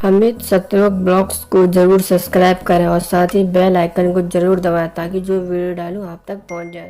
अमित सतलोक blogs को जरूर subscribe करें और साथ ही बेल आइकन को जरूर दबाएं ताकि जो वीडियो डालूं आप तक पहुंच जाए।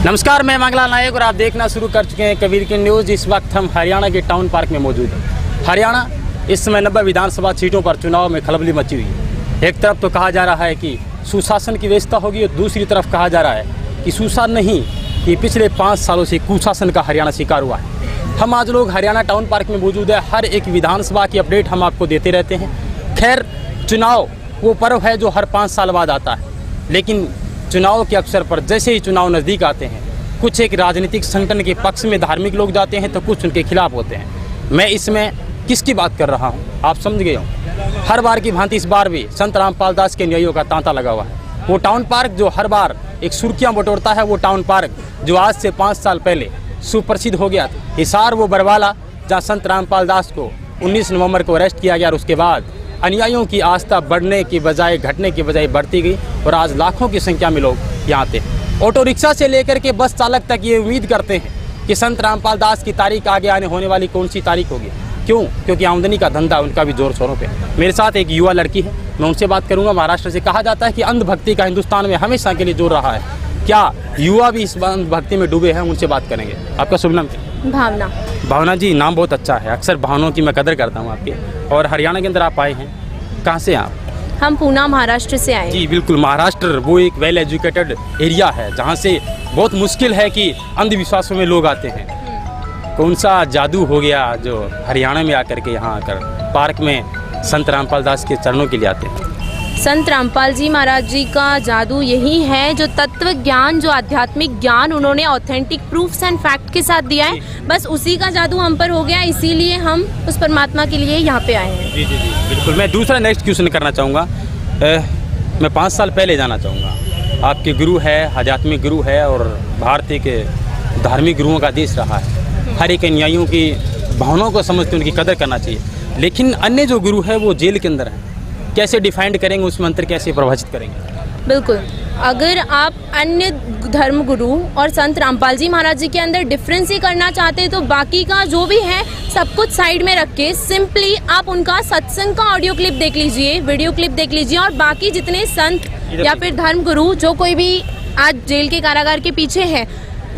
नमस्कार, मैं मंगला नायक और आप देखना शुरू कर चुके हैं कबीर की न्यूज़। इस वक्त हम हरियाणा के टाउन पार्क में मौजूद हैं। हरियाणा इस समय 90 विधानसभा सीटों पर चुनाव में खलबली मची हुई है। एक तरफ तो कहा जा रहा है कि सुशासन की व्यवस्था होगी और दूसरी तरफ कहा जा रहा है कि सुशासन नहीं, कि पिछले 5 सालों से कुशासन का हरियाणा शिकार हुआ है। हम आज लोग हरियाणा टाउन पार्क में मौजूद है। हर एक विधानसभा की अपडेट हम आपको देते रहते हैं। खैर, चुनाव वो पर्व है जो हर 5 साल बाद आता है, लेकिन चुनाव के अवसर पर जैसे ही चुनाव नज़दीक आते हैं, कुछ एक राजनीतिक संगठन के पक्ष में धार्मिक लोग जाते हैं तो कुछ उनके खिलाफ होते हैं। मैं इसमें किसकी बात कर रहा हूँ आप समझ गए हो। हर बार की भांति इस बार भी संत रामपाल दास के अनुयायियों का तांता लगा हुआ है। वो टाउन पार्क जो हर बार एक सुर्खियाँ बटोरता है, वो टाउन पार्क जो आज से 5 साल पहले सुप्रसिद्ध हो गया था। हिसार वो बरवाला जहाँ संत रामपाल दास को 19 नवंबर को अरेस्ट किया गया और उसके बाद अनुयायियों की आस्था बढ़ने की बजाय घटने की बजाय बढ़ती गई और आज लाखों की संख्या में लोग यहाँ आते हैं। ऑटो रिक्शा से लेकर के बस चालक तक ये उम्मीद करते हैं कि संत रामपाल दास की तारीख आगे आने होने वाली कौन सी तारीख होगी। क्यों? क्योंकि आमदनी का धंधा उनका भी जोर शोरों पे। मेरे साथ एक युवा लड़की है, मैं उनसे बात करूंगा। महाराष्ट्र से कहा जाता है कि अंधभक्ति का हिंदुस्तान में हमेशा के लिए जोर रहा है। क्या युवा भी इस अंधभक्ति में डूबे हैं? उनसे बात करेंगे। आपका शुभ नाम क्या? भावना। भावना जी, नाम बहुत अच्छा है। अक्सर भावनाओं की मैं कदर करता हूँ आपकी। और हरियाणा के अंदर आप आए हैं, कहाँ से आप? हम पूना महाराष्ट्र से आए। जी बिल्कुल, महाराष्ट्र वो एक वेल एजुकेटेड एरिया है जहाँ से बहुत मुश्किल है कि अंधविश्वासों में लोग आते हैं। कौन सा जादू हो गया जो हरियाणा में आकर के यहाँ आकर पार्क में संत रामपाल दास के चरणों के लिए आते हैं? संत रामपाल जी महाराज जी का जादू यही है, जो तत्व ज्ञान, जो आध्यात्मिक ज्ञान उन्होंने ऑथेंटिक प्रूफ्स एंड फैक्ट के साथ दिया है, बस उसी का जादू हम पर हो गया। इसीलिए हम उस परमात्मा के लिए यहाँ पे आए हैं। जी जी जी बिल्कुल। मैं दूसरा नेक्स्ट क्वेश्चन करना चाहूँगा। मैं 5 साल पहले जाना चाहूँगा। आपके गुरु है, आध्यात्मिक गुरु है और भारतीय के धार्मिक गुरुओं का देश रहा है। हर एक अनुयायियों की भावनाओं को समझते उनकी कदर करना चाहिए। लेकिन अन्य जो गुरु है वो जेल के अंदर है, कैसे डिफाइंड करेंगे, उस मंत्र कैसे प्रभावित करेंगे? बिल्कुल, अगर आप अन्य धर्म गुरु और संत रामपाल जी महाराज जी के अंदर डिफरेंस ही करना चाहते हैं तो बाकी का जो भी है सब कुछ साइड में रख के सिंपली आप उनका सत्संग का ऑडियो क्लिप देख लीजिए, वीडियो क्लिप देख लीजिए। और बाकी जितने संत या फिर धर्म गुरु जो कोई भी आज जेल के कारागार के पीछे है,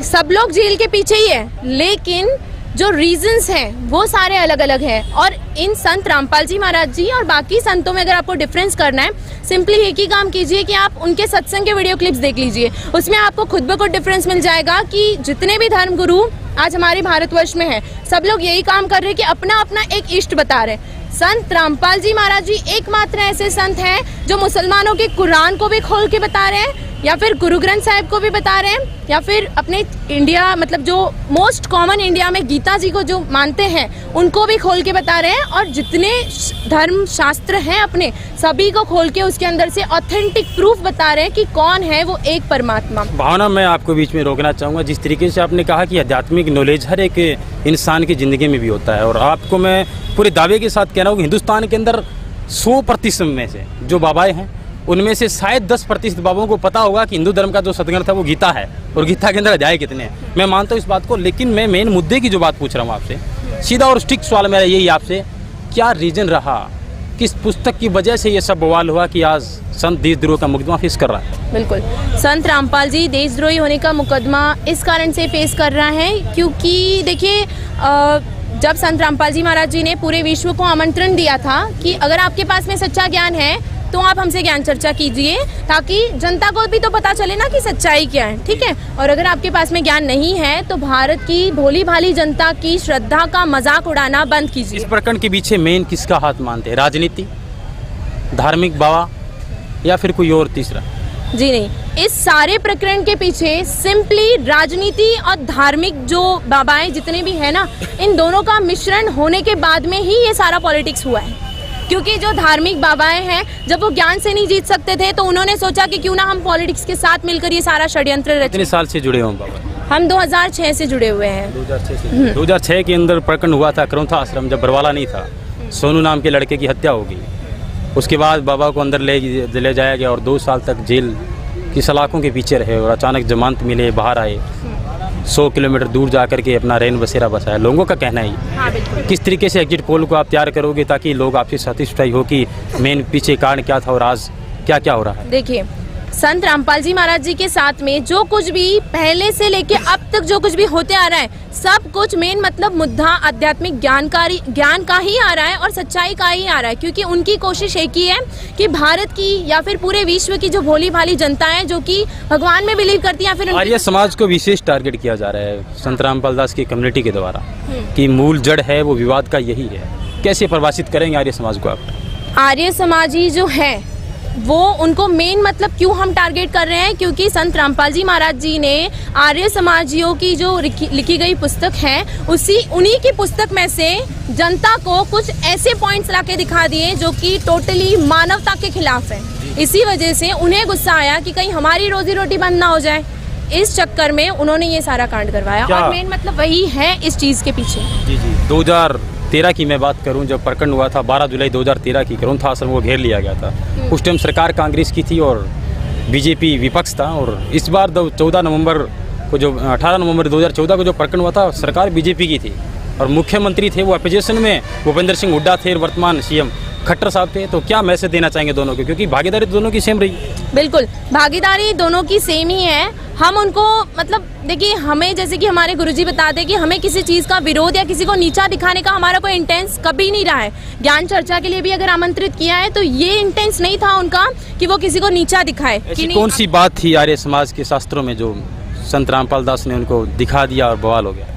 सब लोग जेल के पीछे ही है, लेकिन जो रीजंस हैं वो सारे अलग अलग हैं। और इन संत रामपाल जी महाराज जी और बाकी संतों में अगर आपको डिफरेंस करना है, सिंपली एक ही काम कीजिए कि आप उनके सत्संग के वीडियो क्लिप्स देख लीजिए। उसमें आपको खुद ब खुद डिफरेंस मिल जाएगा कि जितने भी धर्म गुरु आज हमारे भारतवर्ष में हैं, सब लोग यही काम कर रहे हैं कि अपना अपना एक इष्ट बता रहे हैं। संत रामपाल जी महाराज जी एकमात्र ऐसे संत हैं जो मुसलमानों के कुरान को भी खोल के बता रहे हैं, या फिर गुरु ग्रंथ साहिब को भी बता रहे हैं, या फिर अपने इंडिया मतलब जो मोस्ट कॉमन इंडिया में गीता जी को जो मानते हैं उनको भी खोल के बता रहे हैं। और जितने धर्म शास्त्र हैं अपने सभी को खोल के उसके अंदर से ऑथेंटिक प्रूफ बता रहे हैं कि कौन है वो एक परमात्मा। भावना, मैं आपको बीच में रोकना चाहूँगा। जिस तरीके से आपने कहा कि आध्यात्मिक नॉलेज हर एक इंसान की ज़िंदगी में भी होता है, और आपको मैं पूरे दावे के साथ कह रहा हूँ कि हिंदुस्तान के अंदर 100% में से जो बाबाएँ हैं उनमें से शायद 10% बाबाओं को पता होगा कि हिंदू धर्म का जो सदग्रंथ है वो गीता है और गीता के अंदर अध्याय कितने हैं। मैं मानता हूँ इस बात को, लेकिन मैं मेन मुद्दे की जो बात पूछ रहा हूँ आपसे, सीधा और स्ट्रिक्ट सवाल मेरा यही आपसे, क्या रीज़न रहा, किस पुस्तक की वजह से ये सब बवाल हुआ कि आज संत देशद्रोह का मुकदमा फेस कर रहा है? बिल्कुल, संत रामपाल जी देशद्रोही होने का मुकदमा इस कारण से फेस कर रहा है क्योंकि देखिए, जब संत रामपाल जी महाराज जी ने पूरे विश्व को आमंत्रण दिया था कि अगर आपके पास में सच्चा ज्ञान है तो आप हमसे ज्ञान चर्चा कीजिए, ताकि जनता को भी तो पता चले ना कि सच्चाई क्या है, ठीक है। और अगर आपके पास में ज्ञान नहीं है तो भारत की भोली भाली जनता की श्रद्धा का मजाक उड़ाना बंद कीजिए। इस प्रकरण के पीछे मेन किसका हाथ मानते हैं? राजनीति, धार्मिक बाबा, या फिर कोई और तीसरा? जी नहीं, इस सारे प्रकरण के पीछे सिंपली राजनीति और धार्मिक जो बाबाएं जितने भी है ना, इन दोनों का मिश्रण होने के बाद में ही ये सारा पॉलिटिक्स हुआ है। क्योंकि जो धार्मिक बाबाएं हैं, जब वो ज्ञान से नहीं जीत सकते थे तो उन्होंने सोचा कि क्यों ना हम पॉलिटिक्स के साथ मिलकर ये सारा षड्यंत्र रचें। कितने साल से जुड़े हो बाबा? हम 2006 से जुड़े हुए हैं। 2006 के अंदर प्रकरण हुआ था करौंथा आश्रम, जब बरवाला नहीं था, सोनू नाम के लड़के की हत्या हो गई। उसके बाद बाबा को अंदर ले जाया गया और 2 साल तक जेल की सलाखों के पीछे रहे और अचानक जमानत मिले, बाहर आए। 100 किलोमीटर दूर जा कर के अपना रैन बसेरा बसाया, लोगों का कहना है ये। हाँ बिल्कुल। किस तरीके से एग्जिट पोल को आप तैयार करोगे ताकि लोग आपसे सेटिस्फाई हो कि मेन पीछे कारण क्या था और आज क्या क्या हो रहा है? देखिए, संत रामपाल जी महाराज जी के साथ में जो कुछ भी पहले से लेके अब तक जो कुछ भी होते आ रहा है, सब कुछ मेन मतलब मुद्दा आध्यात्मिक ज्ञान का ही आ रहा है और सच्चाई का ही आ रहा है, क्योंकि उनकी कोशिश एक ही है कि भारत की या फिर पूरे विश्व की जो भोली भाली जनता है जो कि भगवान में बिलीव करती है या फिर आर्य समाज को विशेष टारगेट किया जा रहा है संत रामपाल दास की कम्युनिटी के द्वारा कि मूल जड़ है वो विवाद का यही है। कैसे परिभाषित करेंगे आर्य समाज को आप? आर्य समाजी जो है वो उनको मेन मतलब क्यों हम टारगेट कर रहे हैं, क्योंकि संत रामपाल जी महाराज जी ने आर्य समाजियों की जो लिखी गई पुस्तक है उन्हीं की पुस्तक में से जनता को कुछ ऐसे पॉइंट्स लाके दिखा दिए जो कि टोटली मानवता के खिलाफ है। इसी वजह से उन्हें गुस्सा आया कि कहीं हमारी रोजी रोटी बंद ना हो जाए, इस चक्कर में उन्होंने ये सारा कांड करवाया और मेन मतलब वही है इस चीज़ के पीछे। जी 2013 की मैं बात करूं, जब प्रकरण हुआ था 12 जुलाई 2013 की, करूँ था आश्रम को घेर लिया गया था। उस टाइम सरकार कांग्रेस की थी और बीजेपी विपक्ष था। और इस बार 18 नवंबर को जो प्रकरण हुआ था, सरकार बीजेपी की थी और मुख्यमंत्री थे वो अपोजिशन में भूपेंद्र सिंह हुड्डा थे और वर्तमान सीएम खट्टर साहब थे। तो क्या मैसेज देना चाहेंगे दोनों को, क्योंकि भागीदारी दोनों की सेम रही? बिल्कुल, भागीदारी दोनों की सेम ही है। हम उनको मतलब देखिए, हमें जैसे कि हमारे गुरुजी बताते हैं कि हमें किसी चीज़ का विरोध या किसी को नीचा दिखाने का हमारा कोई इंटेंस कभी नहीं रहा है। ज्ञान चर्चा के लिए भी अगर आमंत्रित किया है तो ये इंटेंस नहीं था उनका कि वो किसी को नीचा दिखाए। ऐसी कौन सी बात थी आर्य समाज के शास्त्रों में जो संत रामपाल दास ने उनको दिखा दिया और बवाल हो गया?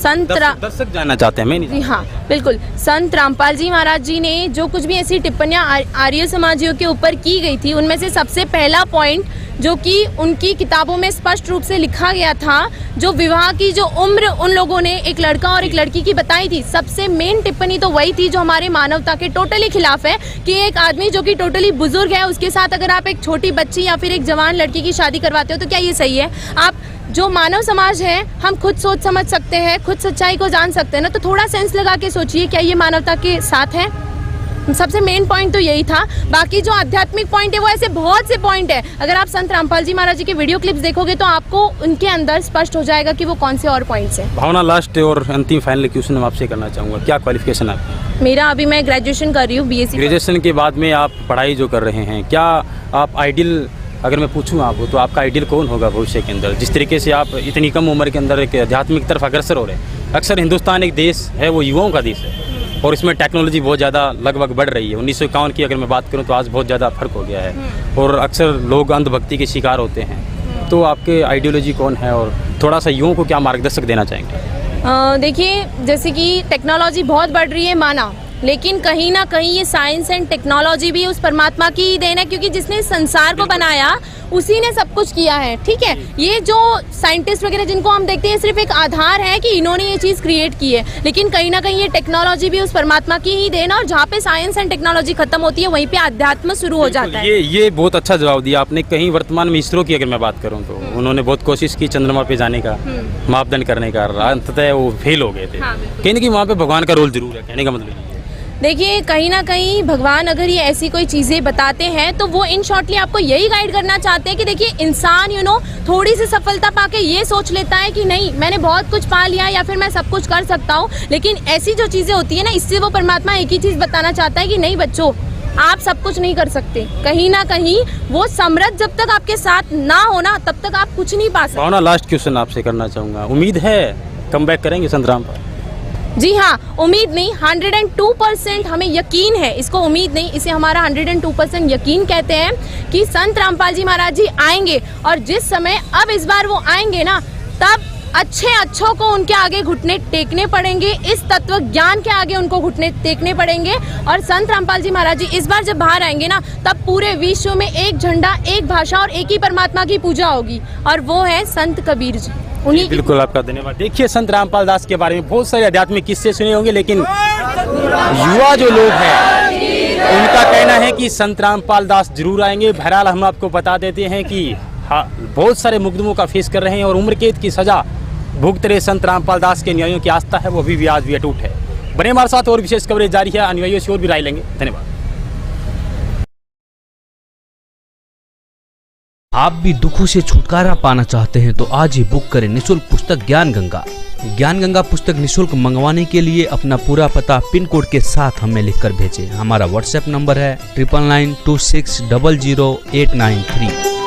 दर्शक जानना चाहते हैं। मैं नहीं। जी हाँ बिल्कुल, संत रामपाल जी महाराज जी ने जो कुछ भी ऐसी टिप्पणियां आर्य समाजियों के ऊपर की गई थी, उनमें से सबसे पहला पॉइंट जो कि उनकी किताबों में स्पष्ट रूप से लिखा गया था, जो विवाह की जो उम्र उन लोगों ने एक लड़का और एक लड़की की बताई थी, सबसे मेन टिप्पणी तो वही थी जो हमारे मानवता के टोटली खिलाफ है कि एक आदमी जो कि टोटली बुजुर्ग है उसके साथ अगर आप एक छोटी बच्ची या फिर एक जवान लड़की की शादी करवाते हो तो क्या ये सही है? आप जो मानव समाज है हम खुद सोच समझ सकते हैं, खुद सच्चाई को जान सकते हैं ना, तो थोड़ा सेंस लगा के सोचिए क्या ये मानवता के साथ है? सबसे मेन पॉइंट तो यही था। बाकी जो आध्यात्मिक पॉइंट है वो ऐसे बहुत से पॉइंट है, अगर आप संत रामपाल जी महाराज जी के वीडियो क्लिप्स देखोगे तो आपको उनके अंदर स्पष्ट हो जाएगा कि वो कौन से और पॉइंट्स हैं। भावना, लास्ट और अंतिम फाइनल क्वेश्चन मैं आपसे करना चाहूँगा, क्या क्वालिफिकेशन आपकी? मेरा अभी मैं ग्रेजुएशन कर रही हूँ, BSc। ग्रेजुएशन के बाद में आप पढ़ाई जो कर रहे हैं, क्या आप आइडियल, अगर मैं पूछूं आपको तो आपका आइडियल कौन होगा भविष्य के अंदर? जिस तरीके से आप इतनी कम उम्र के अंदर एक आध्यात्मिक तरफ अग्रसर हो रहे हैं। अक्सर हिंदुस्तान एक देश है वो युवाओं का देश है और इसमें टेक्नोलॉजी बहुत ज़्यादा लगभग बढ़ रही है। 1951 की अगर मैं बात करूं तो आज बहुत ज़्यादा फर्क हो गया है और अक्सर लोग अंधभक्ति के शिकार होते हैं। तो आपके आइडियोलॉजी कौन है और थोड़ा सा युवाओं को क्या मार्गदर्शक देना चाहेंगे? देखिए, जैसे कि टेक्नोलॉजी बहुत बढ़ रही है माना, लेकिन कहीं ना कहीं ये साइंस एंड टेक्नोलॉजी भी उस परमात्मा की ही देन है, क्योंकि जिसने संसार को बनाया उसी ने सब कुछ किया है। ठीक है, ये जो साइंटिस्ट वगैरह जिनको हम देखते हैं सिर्फ एक आधार है कि इन्होंने ये चीज़ क्रिएट की है, लेकिन कहीं ना कहीं ये टेक्नोलॉजी भी उस परमात्मा की ही देन है और जहाँ पे साइंस एंड टेक्नोलॉजी खत्म होती है वहीं पे अध्यात्म शुरू हो जाता है। ये बहुत अच्छा जवाब दिया आपने। कहीं वर्तमान में इसरो की अगर मैं बात करूँ तो उन्होंने बहुत कोशिश की चंद्रमा पे जाने का, मापदंड करने का, अंततः वो फेल हो गए थे। कहीं ना कहीं वहाँ पे भगवान का रोल जरूर है, कहने का मतलब। देखिए, कहीं ना कहीं भगवान अगर ये ऐसी कोई चीज़ें बताते हैं तो वो इन शॉर्टली आपको यही गाइड करना चाहते हैं कि देखिए इंसान थोड़ी सी सफलता पाके ये सोच लेता है कि नहीं मैंने बहुत कुछ पा लिया या फिर मैं सब कुछ कर सकता हूँ, लेकिन ऐसी जो चीज़ें होती है ना, इससे वो परमात्मा एक ही चीज़ बताना चाहता है कि नहीं बच्चों, आप सब कुछ नहीं कर सकते। कहीं ना कहीं वो समृद्ध जब तक आपके साथ ना हो ना तब तक आप कुछ नहीं पा सकते। भावना, लास्ट क्वेश्चन आपसे करना चाहूँगा, उम्मीद है कम बैक करेंगे संत रामपाल? जी हाँ, उम्मीद नहीं, 102% हमें यकीन है। इसको उम्मीद नहीं, इसे हमारा 102% यकीन कहते हैं कि संत रामपाल जी महाराज जी आएंगे और जिस समय अब इस बार वो आएंगे ना, तब अच्छों को उनके आगे घुटने टेकने पड़ेंगे, इस तत्व ज्ञान के आगे उनको घुटने टेकने पड़ेंगे। और संत रामपाल जी महाराज जी इस बार जब बाहर आएंगे ना, तब पूरे विश्व में एक झंडा, एक भाषा और एक ही परमात्मा की पूजा होगी और वो है संत कबीर जी। उन्हीं बिल्कुल, आपका धन्यवाद। देखिए, संत रामपाल दास के बारे में बहुत सारे आध्यात्मिक किस्से सुने होंगे, लेकिन युवा जो लोग हैं उनका कहना है कि संत रामपाल दास जरूर आएंगे। बहरहाल हम आपको बता देते हैं कि बहुत सारे मुकदमों का फेस कर रहे हैं और उम्र कैद की सजा भुगत रहे संत रामपाल दास के अनुयायियों की आस्था है वो अभी भी आज भी अटूट है। बने हमारे साथ, और विशेष कवरेज जारी है, अनुयायियों से और भी राय लेंगे। धन्यवाद। आप भी दुखों से छुटकारा पाना चाहते हैं तो आज ही बुक करें निःशुल्क पुस्तक ज्ञान गंगा। ज्ञान गंगा पुस्तक निःशुल्क मंगवाने के लिए अपना पूरा पता पिन कोड के साथ हमें लिखकर भेजें। हमारा व्हाट्सएप नंबर है 9992600893।